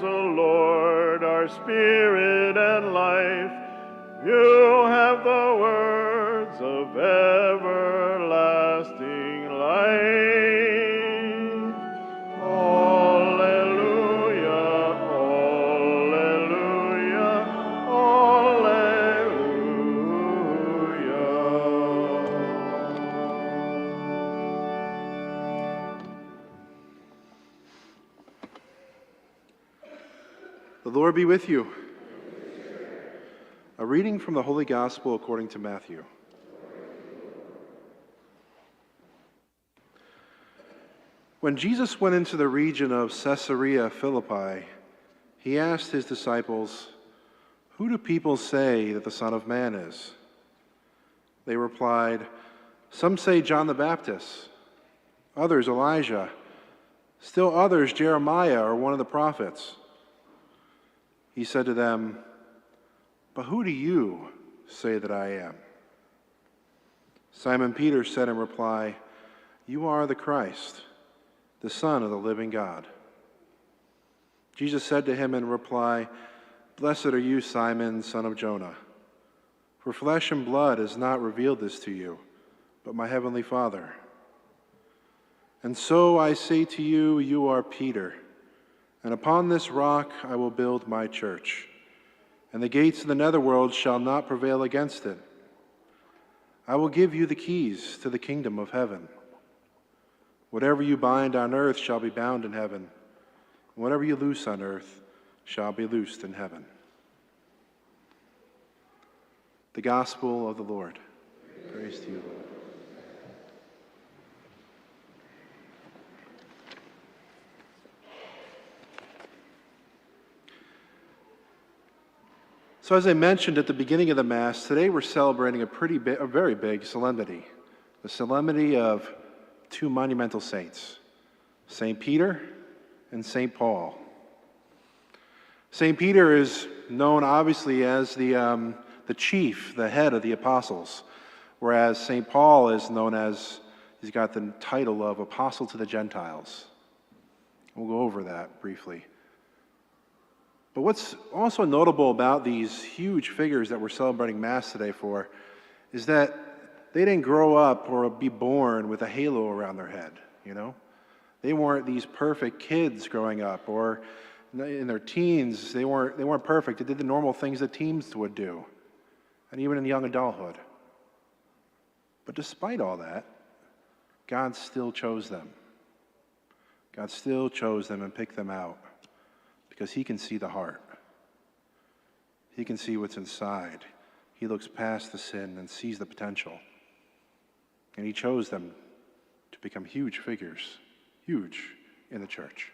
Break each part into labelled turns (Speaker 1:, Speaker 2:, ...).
Speaker 1: O Lord, our spirit and life. You have the words of everlasting life. Alleluia, alleluia, alleluia.
Speaker 2: The Lord be with you. A reading from the Holy Gospel according to Matthew. When Jesus went into the region of Caesarea Philippi, he asked his disciples, "Who do people say that the Son of Man is?" They replied, "Some say John the Baptist, others Elijah, still others Jeremiah or one of the prophets." He said to them, "But who do you say that I am?" Simon Peter said in reply, "You are the Christ, the Son of the living God." Jesus said to him in reply, "Blessed are you, Simon, son of Jonah, for flesh and blood has not revealed this to you, but my heavenly Father. And so I say to you, you are Peter, and upon this rock I will build my church, and the gates of the netherworld shall not prevail against it. I will give you the keys to the kingdom of heaven. Whatever you bind on earth shall be bound in heaven, and whatever you loose on earth shall be loosed in heaven." The Gospel of the Lord. Praise to you, Lord. So as I mentioned at the beginning of the Mass, today we're celebrating a very big solemnity, the solemnity of two monumental saints, St. Peter and St. Paul. St. Peter is known obviously as the chief, the head of the apostles, whereas St. Paul is known as, he's got the title of Apostle to the Gentiles. We'll go over that briefly. But what's also notable about these huge figures that we're celebrating Mass today for is that they didn't grow up or be born with a halo around their head, you know? They weren't these perfect kids growing up, or in their teens, they weren't perfect. They did the normal things that teens would do, and even in young adulthood. But despite all that, God still chose them. God still chose them and picked them out, because he can see the heart. He can see what's inside. He looks past the sin and sees the potential. And he chose them to become huge figures, huge in the church.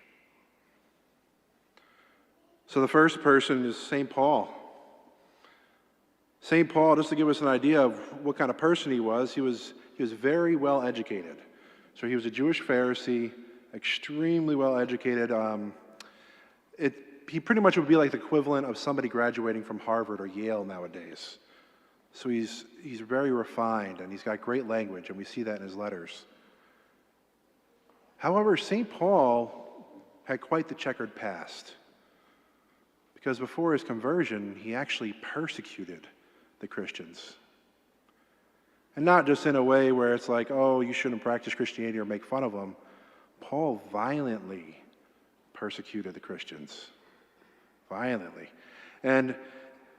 Speaker 2: So the first person is St. Paul. St. Paul, just to give us an idea of what kind of person he was very well educated. So he was a Jewish Pharisee, extremely well educated. He pretty much would be like the equivalent of somebody graduating from Harvard or Yale nowadays. So he's very refined, and he's got great language, and we see that in his letters. However, St. Paul had quite the checkered past, because before his conversion, he actually persecuted the Christians. And not just in a way where it's like, oh, you shouldn't practice Christianity or make fun of them. Paul violently persecuted the Christians. Violently. And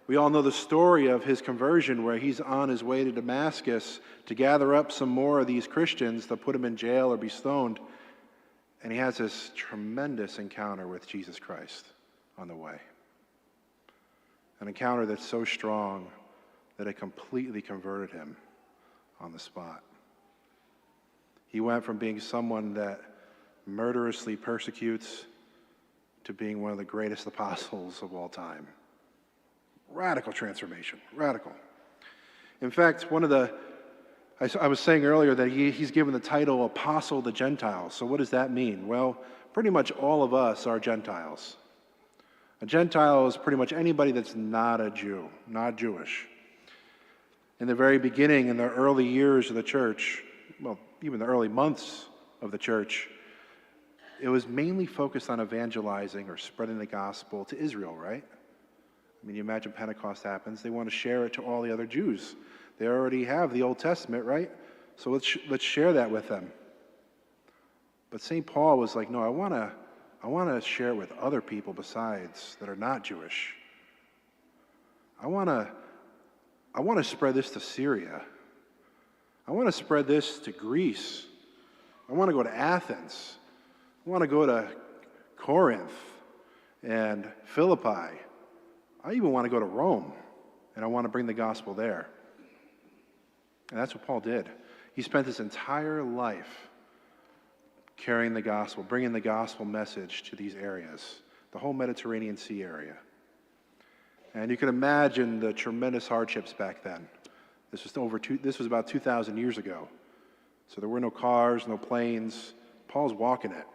Speaker 2: we all know the story of his conversion, where he's on his way to Damascus to gather up some more of these Christians to put them in jail or be stoned. And he has this tremendous encounter with Jesus Christ on the way. An encounter that's so strong that it completely converted him on the spot. He went from being someone that murderously persecutes to being one of the greatest apostles of all time. Radical transformation, radical. In fact, I was saying earlier that he's given the title Apostle of the Gentiles. So what does that mean? Well, pretty much all of us are Gentiles. A Gentile is pretty much anybody that's not a Jew, not Jewish. In the very beginning, in the early years of the church, well, even the early months of the church, it was mainly focused on evangelizing or spreading the gospel to Israel, right? I mean, you imagine Pentecost happens. They want to share it to all the other Jews. They already have the Old Testament, right? So let's share that with them. But St. Paul was like, no, I want to share it with other people besides that are not Jewish. I want to spread this to Syria. I want to spread this to Greece. I want to go to Athens. I want to go to Corinth and Philippi. I even want to go to Rome, and I want to bring the gospel there. And that's what Paul did. He spent his entire life carrying the gospel, bringing the gospel message to these areas, the whole Mediterranean Sea area. And you can imagine the tremendous hardships back then. This was about 2,000 years ago. So there were no cars, no planes. Paul's walking it.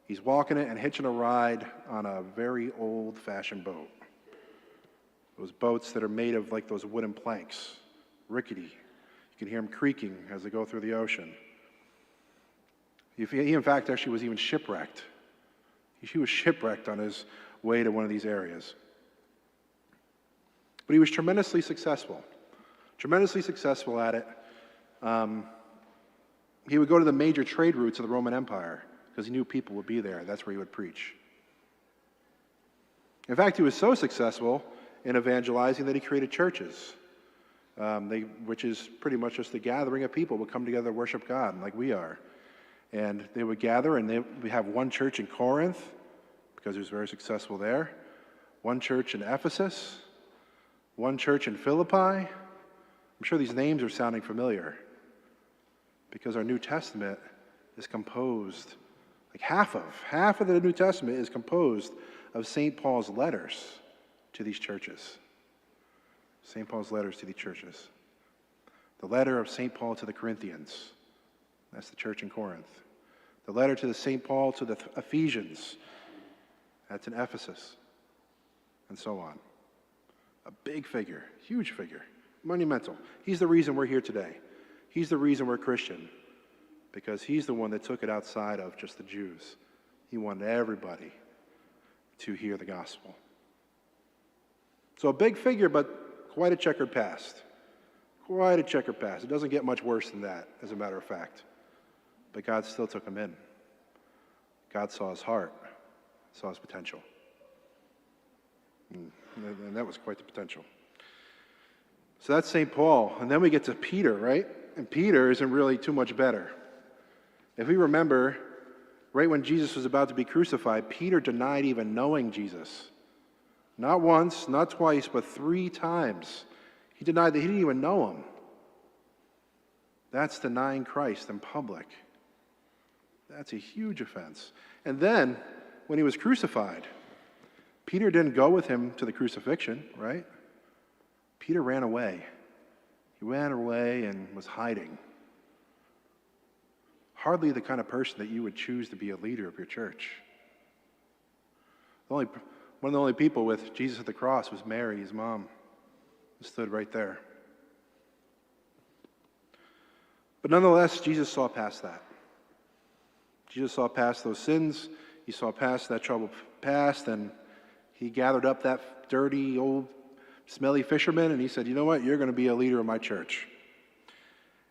Speaker 2: He's walking it and hitching a ride on a very old-fashioned boat. Those boats that are made of like those wooden planks, rickety. You can hear them creaking as they go through the ocean. He, in fact, actually was even shipwrecked. He was shipwrecked on his way to one of these areas. But he was tremendously successful at it. He would go to the major trade routes of the Roman Empire because he knew people would be there. That's where he would preach. In fact, he was so successful in evangelizing that he created churches, which is pretty much just a gathering of people who would come together to worship God like we are. And they would gather, and they would have one church in Corinth because he was very successful there, one church in Ephesus, one church in Philippi. I'm sure these names are sounding familiar because our New Testament is composed, like half of the New Testament is composed of St. Paul's letters to these churches. St. Paul's letters to these churches. The letter of St. Paul to the Corinthians. That's the church in Corinth. The letter to the St. Paul to the Ephesians. That's in Ephesus. And so on. A big figure, huge figure, monumental. He's the reason we're here today. He's the reason we're Christian. Because he's the one that took it outside of just the Jews. He wanted everybody to hear the gospel. So a big figure, but quite a checkered past. Quite a checkered past. It doesn't get much worse than that, as a matter of fact. But God still took him in. God saw his heart, saw his potential. And that was quite the potential. So that's St. Paul. And then we get to Peter, right? And Peter isn't really too much better. If we remember, right when Jesus was about to be crucified, Peter denied even knowing Jesus. Not once, not twice, but 3 times. He denied that he didn't even know him. That's denying Christ in public. That's a huge offense. And then, when he was crucified, Peter didn't go with him to the crucifixion, right? Peter ran away. He ran away and was hiding. Hardly the kind of person that you would choose to be a leader of your church. One of the only people with Jesus at the cross was Mary, his mom, who stood right there. But nonetheless, Jesus saw past that. Jesus saw past those sins. He saw past that troubled past, and he gathered up that dirty, old, smelly fisherman, and he said, you know what? You're going to be a leader of my church.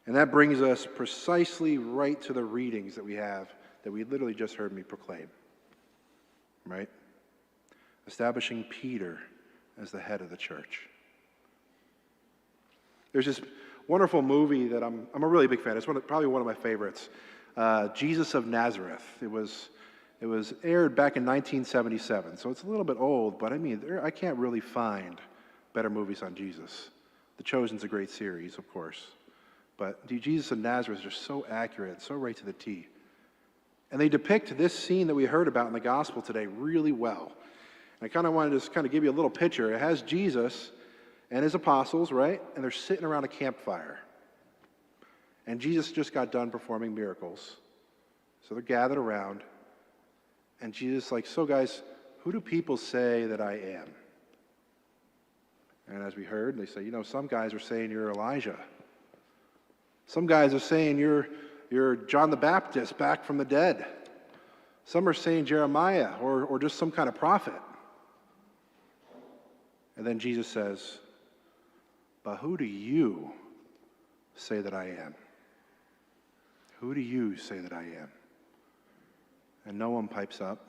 Speaker 2: And that brings us precisely right to the readings that we have, that we literally just heard me proclaim. Right? Establishing Peter as the head of the church. There's this wonderful movie that I'm a really big fan. It's probably one of my favorites. Jesus of Nazareth. It was aired back in 1977, so it's a little bit old, but I mean, I can't really find better movies on Jesus. The Chosen's a great series, of course. But Jesus of Nazareth is just so accurate, so right to the T. And they depict this scene that we heard about in the gospel today really well. And I kind of wanted to just kind of give you a little picture. It has Jesus and his apostles, right? And they're sitting around a campfire. And Jesus just got done performing miracles. So they're gathered around. And Jesus is like, so guys, who do people say that I am? And as we heard, they say, some guys are saying you're Elijah. Some guys are saying you're John the Baptist back from the dead. Some are saying Jeremiah or just some kind of prophet. And then Jesus says, but who do you say that I am? Who do you say that I am? And no one pipes up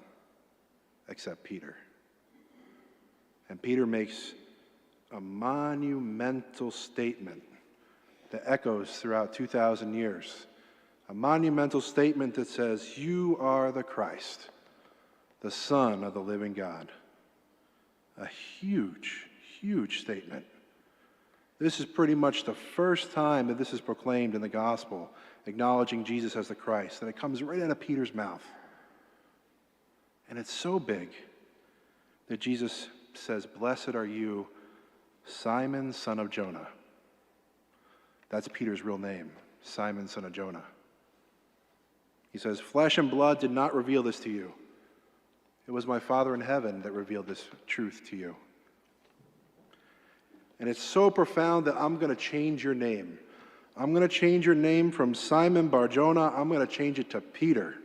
Speaker 2: except Peter. And Peter makes a monumental statement that echoes throughout 2,000 years. A monumental statement that says, you are the Christ, the Son of the living God. A huge, huge statement. This is pretty much the first time that this is proclaimed in the gospel, acknowledging Jesus as the Christ, and it comes right out of Peter's mouth. And it's so big that Jesus says, blessed are you, Simon, son of Jonah. That's Peter's real name, Simon, son of Jonah. He says, flesh and blood did not reveal this to you. It was my Father in heaven that revealed this truth to you. And it's so profound that I'm going to change your name. I'm going to change your name from Simon Bar-Jonah. I'm going to change it to Peter,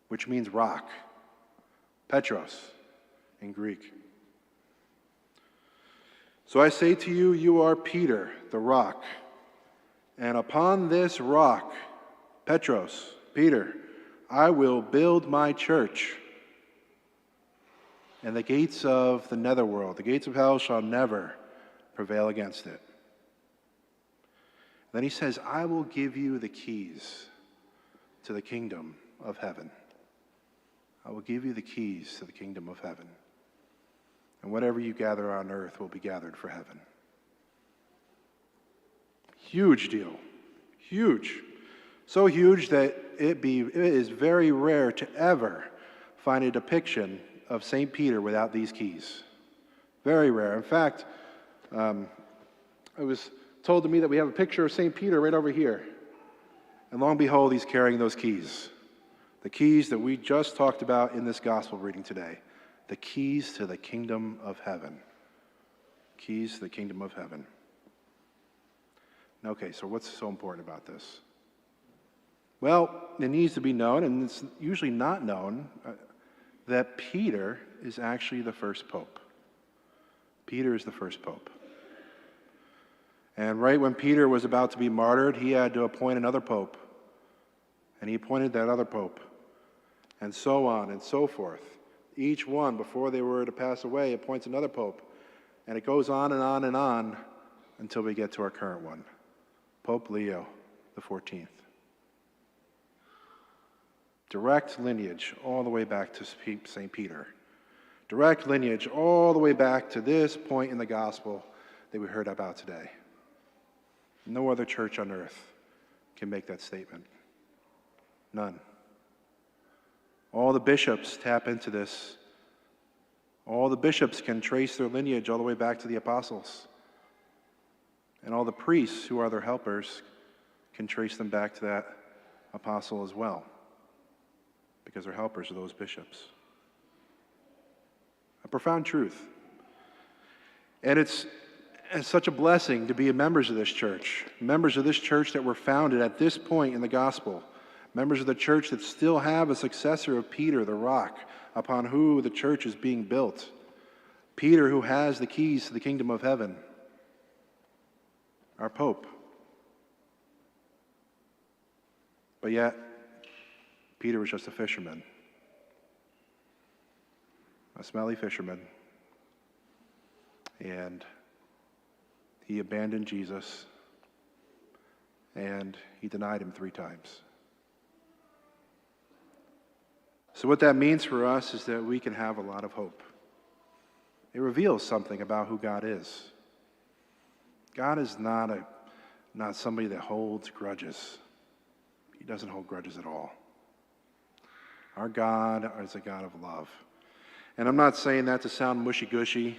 Speaker 2: which means rock. Petros in Greek. So I say to you, you are Peter, the rock. And upon this rock, Petros, Peter, I will build my church. And the gates of the netherworld, the gates of hell shall never prevail against it. Then he says, I will give you the keys to the kingdom of heaven. I will give you the keys to the kingdom of heaven. And whatever you gather on earth will be gathered for heaven. Huge deal. Huge. So huge that it is very rare to ever find a depiction of St. Peter without these keys. Very rare. In fact, it was told to me that we have a picture of St. Peter right over here. And lo and behold, he's carrying those keys. The keys that we just talked about in this gospel reading today. The keys to the kingdom of heaven. Keys to the kingdom of heaven. Okay, so what's so important about this? Well, it needs to be known, and it's usually not known, that Peter is actually the first pope. Peter is the first pope. And right when Peter was about to be martyred, he had to appoint another pope. And he appointed that other pope. And so on and so forth. Each one, before they were to pass away, appoints another pope. And it goes on and on and on until we get to our current one, Pope Leo XIV. Direct lineage all the way back to St. Peter. Direct lineage all the way back to this point in the gospel that we heard about today. No other church on earth can make that statement. None. All the bishops tap into this. All the bishops can trace their lineage all the way back to the apostles. And all the priests who are their helpers can trace them back to that apostle as well, because they're helpers of those bishops. A profound truth. And it's such a blessing to be members of this church that were founded at this point in the gospel, members of the church that still have a successor of Peter, the rock, upon who the church is being built. Peter, who has the keys to the kingdom of heaven, our Pope. But yet, Peter was just a fisherman, a smelly fisherman, and he abandoned Jesus, and he denied him 3 times. So what that means for us is that we can have a lot of hope. It reveals something about who God is. God is not somebody that holds grudges. He doesn't hold grudges at all. Our God is a God of love. And I'm not saying that to sound mushy-gushy,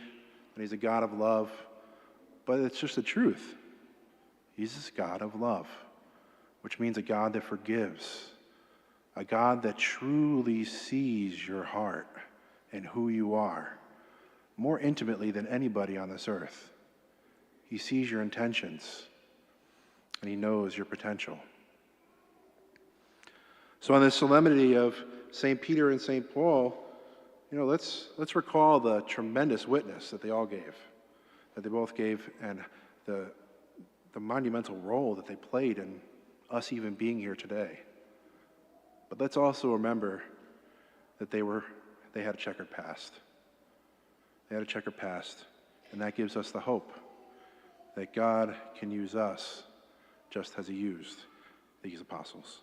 Speaker 2: that he's a God of love, but it's just the truth. He's this God of love, which means a God that forgives, a God that truly sees your heart and who you are more intimately than anybody on this earth. He sees your intentions, and he knows your potential. So on this solemnity of St. Peter and St. Paul, let's recall the tremendous witness that they both gave, and the monumental role that they played in us even being here today. But let's also remember that they had a checkered past. They had a checkered past, and that gives us the hope that God can use us just as he used these apostles.